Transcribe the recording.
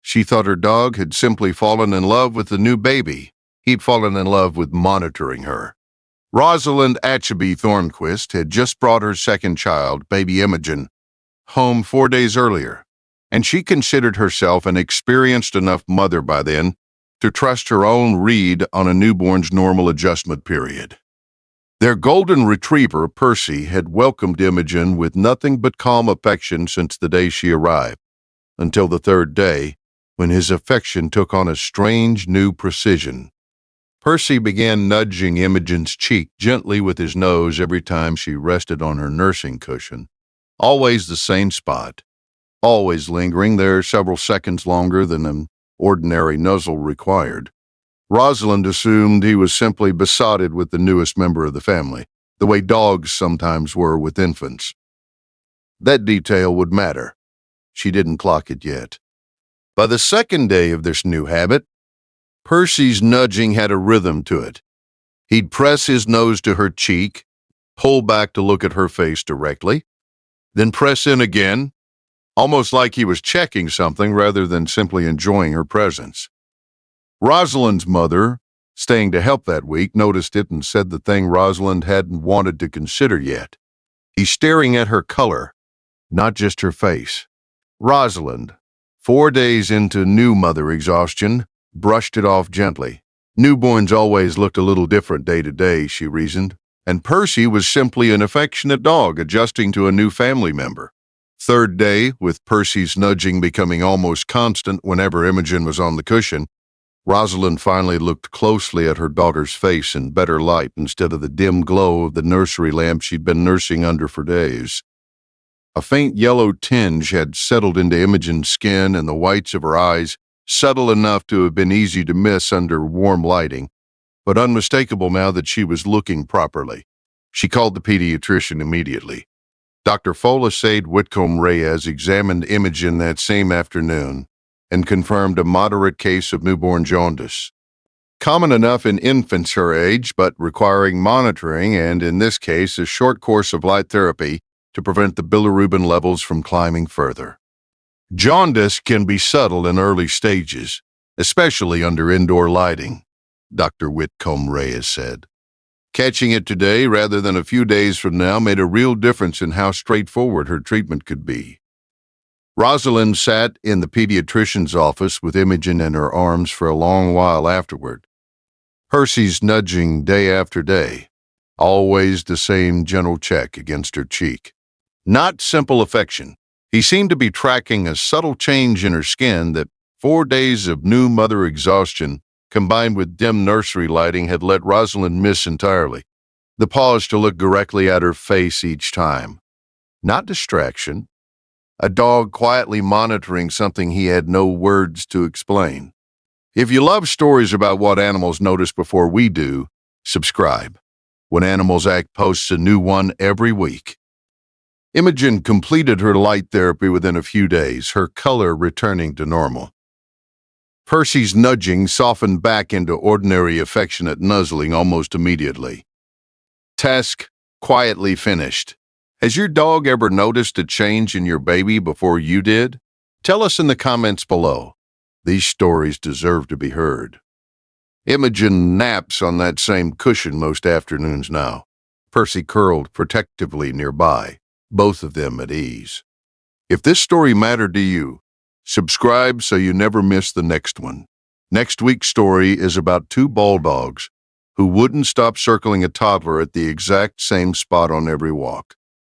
She thought her dog had simply fallen in love with the new baby. He'd fallen in love with monitoring her. Rosalind Atcheby Thornquist had just brought her second child, baby Imogen, home 4 days earlier, and she considered herself an experienced enough mother by then to trust her own read on a newborn's normal adjustment period. Their golden retriever, Percy, had welcomed Imogen with nothing but calm affection since the day she arrived, until the third day, when his affection took on a strange new precision. Percy began nudging Imogen's cheek gently with his nose every time she rested on her nursing cushion. Always the same spot, always lingering there several seconds longer than an ordinary nuzzle required. Rosalind assumed he was simply besotted with the newest member of the family, the way dogs sometimes were with infants. That detail would matter. She didn't clock it yet. By the second day of this new habit, Percy's nudging had a rhythm to it. He'd press his nose to her cheek, pull back to look at her face directly, then press in again, almost like he was checking something rather than simply enjoying her presence. Rosalind's mother, staying to help that week, noticed it and said the thing Rosalind hadn't wanted to consider yet. He's staring at her color, not just her face. Rosalind, 4 days into new mother exhaustion, brushed it off gently. Newborns always looked a little different day to day, she reasoned, and Percy was simply an affectionate dog adjusting to a new family member. Third day, with Percy's nudging becoming almost constant whenever Imogen was on the cushion, Rosalind finally looked closely at her daughter's face in better light instead of the dim glow of the nursery lamp she'd been nursing under for days. A faint yellow tinge had settled into Imogen's skin, and the whites of her eyes, subtle enough to have been easy to miss under warm lighting, but unmistakable now that she was looking properly. She called the pediatrician immediately. Dr. Folisade Whitcomb-Reyes examined Imogen that same afternoon and confirmed a moderate case of newborn jaundice. Common enough in infants her age, but requiring monitoring and, in this case, a short course of light therapy to prevent the bilirubin levels from climbing further. Jaundice can be subtle in early stages, especially under indoor lighting, Dr. Whitcomb-Reyes said. Catching it today rather than a few days from now made a real difference in how straightforward her treatment could be. Rosalind sat in the pediatrician's office with Imogen in her arms for a long while afterward. Percy's nudging day after day, always the same gentle check against her cheek. Not simple affection. He seemed to be tracking a subtle change in her skin that 4 days of new mother exhaustion combined with dim nursery lighting had let Rosalind miss entirely. The pause to look directly at her face each time. Not distraction. A dog quietly monitoring something he had no words to explain. If you love stories about what animals notice before we do, subscribe. When Animals Act posts a new one every week. Imogen completed her light therapy within a few days, her color returning to normal. Percy's nudging softened back into ordinary affectionate nuzzling almost immediately. Task quietly finished. Has your dog ever noticed a change in your baby before you did? Tell us in the comments below. These stories deserve to be heard. Imogen naps on that same cushion most afternoons now. Percy curled protectively nearby, both of them at ease. If this story mattered to you, subscribe so you never miss the next one. Next week's story is about 2 bulldogs who wouldn't stop circling a toddler at the exact same spot on every walk.